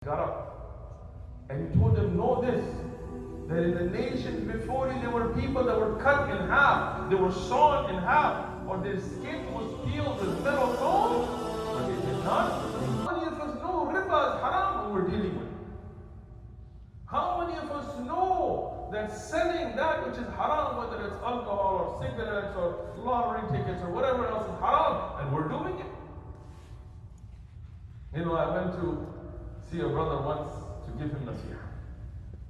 Got up and he told them, know this, that in the nations before you there were people that were cut in half, they were sawn in half, or their skin was peeled with metal bones, but they did not. How many of us know riba is haram what we're dealing with? How many of us know that selling that which is haram, whether it's alcohol or cigarettes or lottery tickets or whatever else is haram, and we're doing it? You know, I went to see a brother once to give him nasihah.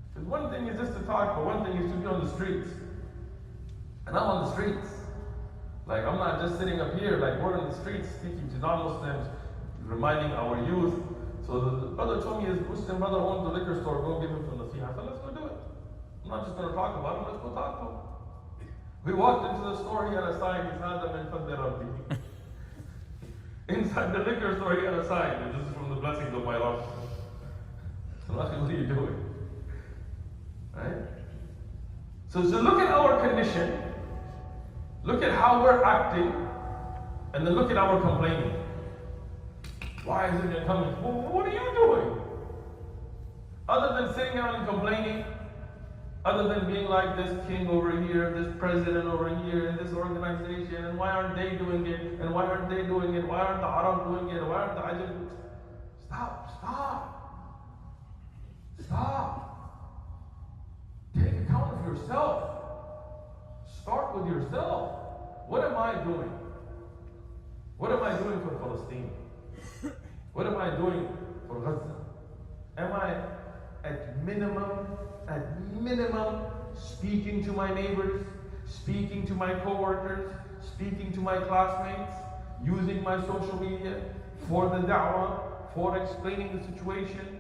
Because one thing is just to talk, but one thing is to be on the streets. And I'm on the streets. Like, I'm not just sitting up here, like we're in the streets speaking to non-Muslims, reminding our youth. So the brother told me his Muslim brother owns a liquor store, go give him some nasihah. I said, let's go do it. I'm not just going to talk about him, let's go talk to him. We walked into the store, he had a sign, he had them in Fadli. Inside the liquor store, he had a sign, this is from the blessings of my Lord. What are you doing? Right? So look at our condition, look at how we're acting, and then look at our complaining. Why isn't it coming? Well, what are you doing? Other than sitting down and complaining, other than being like this king over here, this president over here, and this organization, and why aren't they doing it? And why aren't they doing it? Why aren't the Arab doing it? Why aren't the Ajam? Stop. Take account of yourself. Start with yourself. What am I doing? What am I doing for Palestine? What am I doing for Gaza? Am I at minimum, speaking to my neighbors, speaking to my co-workers, speaking to my classmates, using my social media for the da'wah, for explaining the situation?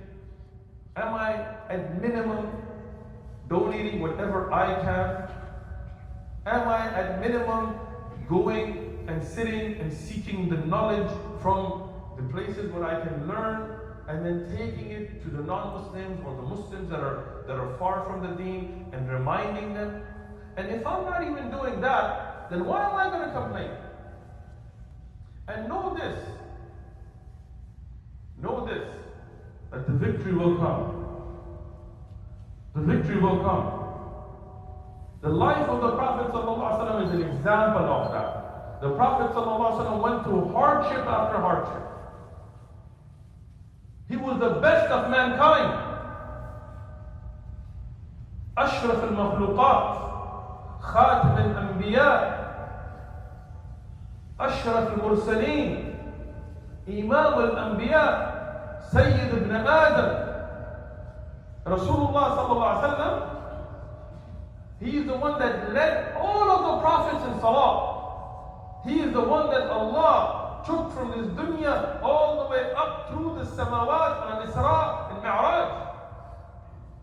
Am I at minimum donating whatever I can? Am I at minimum going and sitting and seeking the knowledge from the places where I can learn, and then taking it to the non-Muslims or the Muslims that are far from the deen and reminding them? And if I'm not even doing that, then why am I going to complain? And know this, that the victory will come. The victory will come. The life of the Prophet ﷺ is an example of that. The Prophet ﷺ went through hardship after hardship. He was the best of mankind. أشرف المخلوقات خاتم الأنبياء أشرف المرسلين إمام الأنبياء سيد ابن آدم Rasulullah sallallahu alaihi wasallam. He is the one that led all of the prophets in salah. He is the one that Allah took from this dunya all the way up through the samawat on Isra and Mi'raj.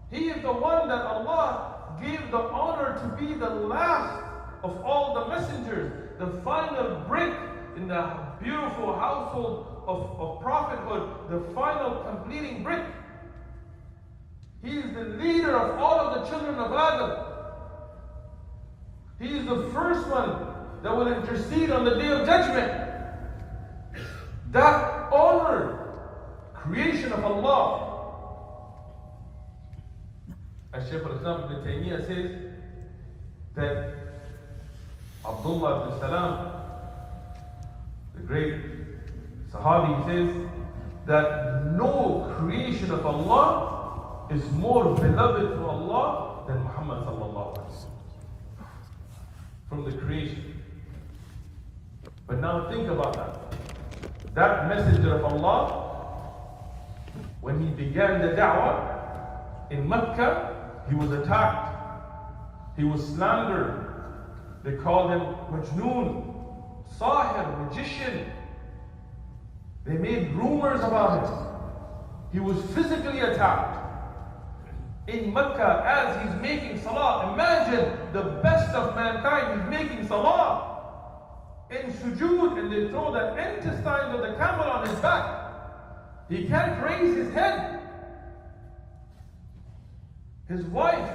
He is the one that Allah gave the honor to be the last of all the messengers, the final brick in the beautiful household of prophethood, the final completing brick. He is the leader of all of the children of Adam. He is the first one that will intercede on the day of judgment. That honored creation of Allah. As Shaykh al-Islam ibn Taymiyyah says that Abdullah ibn Salam, the great Sahabi, says that no creation of Allah is more beloved to Allah than Muhammad sallallahu alaihi wasallam. From the creation. But now think about that. That messenger of Allah, when he began the da'wah in Mecca, he was attacked. He was slandered. They called him Majnoon, Sahir, magician. They made rumors about him. He was physically attacked. In Mecca, as he's making salah, imagine the best of mankind, he's making salah in sujood, and they throw the intestines of the camel on his back. He can't raise his head. His wife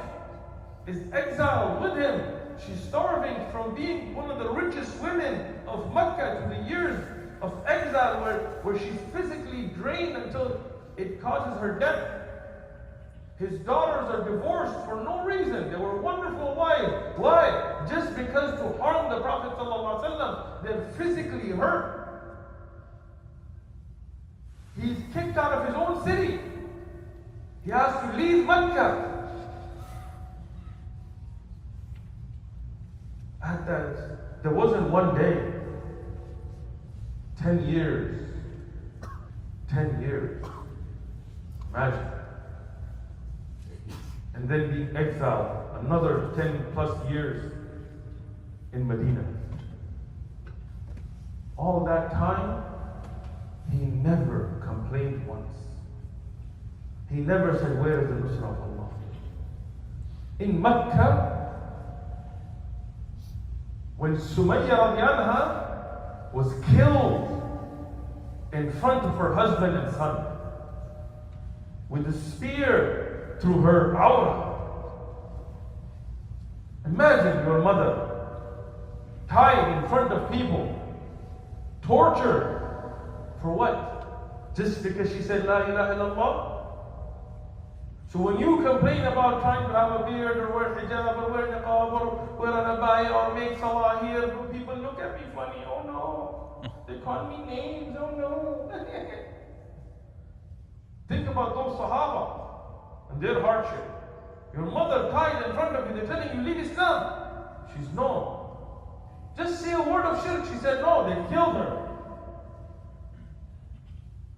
is exiled with him. She's starving from being one of the richest women of Mecca to the years of exile where she's physically drained until it causes her death. His daughters are divorced for no reason. They were wonderful wives. Why? Just because to harm the Prophet ﷺ, they're physically hurt. He's kicked out of his own city. He has to leave Mecca. At that, there wasn't one day. 10 years. 10 years. Imagine. And then being exiled another 10 plus years in Medina. All that time, he never complained once. He never said, where is the nusra of Allah? In Mecca, when Sumayya radiallahu anha was killed in front of her husband and son with a spear through her awrah. Imagine your mother tied in front of people, tortured for what? Just because she said La ilaha illallah? So when you complain about trying to have a beard or wear hijab or wear niqab or wear an abaya or make salah here, people look at me funny. Oh no, they call me names. Oh no. Think about those Sahaba and their hardship. Your mother tied in front of you, they're telling you leave Islam. She's no. Just say a word of shirk. She said no, they killed her.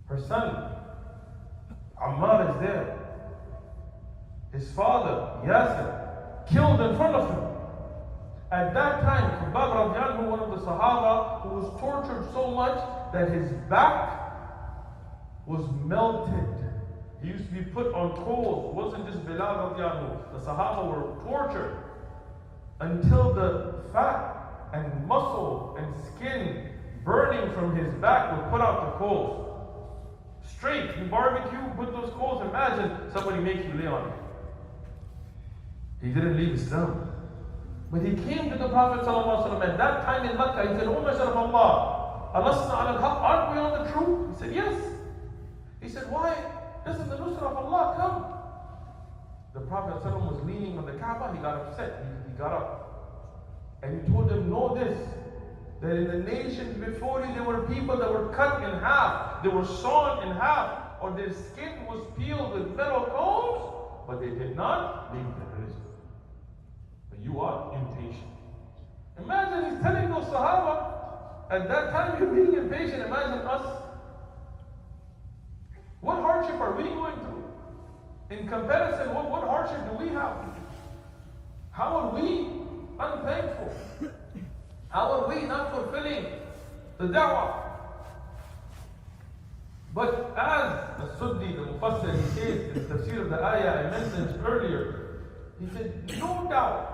Her son, Ammar, is there. His father, Yasir, killed in front of him. At that time, Khubayb radiallahu anhu, one of the Sahaba, who was tortured so much that his back was melted. He used to be put on coals. It wasn't just Bilal radiallahu anhu. The Sahaba were tortured until the fat and muscle and skin burning from his back would put out the coals. Straight, you barbecue, put those coals, imagine somebody makes you lay on it. He didn't leave Islam. But he came to the Prophet ﷺ at that time in Mecca. He said, O Messenger of Allah, alasna ala al-haq, aren't we on the truth? He said, yes. He said, why? Doesn't the nusra of Allah come? The Prophet ﷺ was leaning on the Kaaba. He got upset. He got up. And he told them, know this, that in the nations before you, there were people that were cut in half. They were sawn in half. Or their skin was peeled with metal combs. But they did not leave their religion. But you are impatient. Imagine he's telling those Sahaba, at that time you're being impatient. Imagine us. What hardship are we going through? In comparison, what hardship do we have? How are we unthankful? How are we not fulfilling the da'wah? But as the Suddi, the Mufassir, he says in the tafsir of the ayah I mentioned earlier, he said, no doubt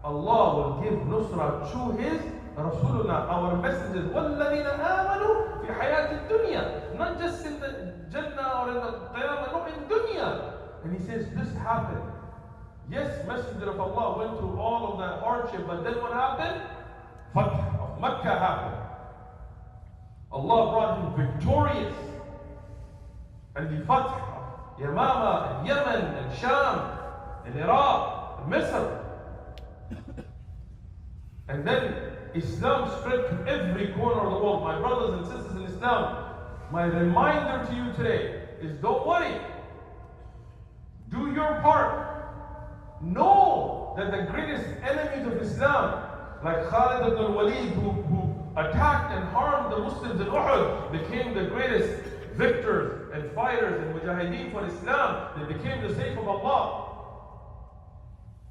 Allah will give nusra to His Rasuluna, our messengers, وَالَّذِينَ آمَنُوا فِي حَيَاةِ الدُّنْيَا, not just in the Jannah or in the Qiyamah, no, in dunya. And he says, this happened. Yes, Messenger of Allah went through all of that hardship, but then what happened? Fath of Mecca happened. Allah brought him victorious. And the Fath of Yamama, and Yemen, and Sham, and Iraq, and Misr. And then Islam spread to every corner of the world. My brothers and sisters in Islam, my reminder to you today is don't worry. Do your part. Know that the greatest enemies of Islam, like Khalid ibn al-Walid, who attacked and harmed the Muslims in Uhud, became the greatest victors and fighters and mujahideen for Islam. They became the safe of Allah.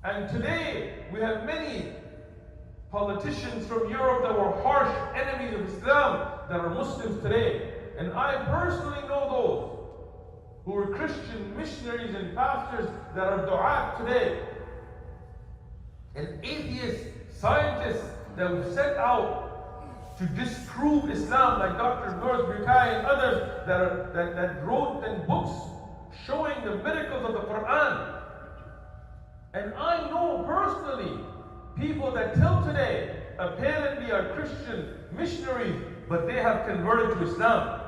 And today, we have many politicians from Europe that were harsh enemies of Islam that are Muslims today. And I personally know those who were Christian missionaries and pastors that are du'at today. And atheist scientists that have set out to disprove Islam, like Dr. North Brikai and others that wrote in books showing the miracles of the Quran. And I know personally people that till today apparently are Christian missionaries, but they have converted to Islam.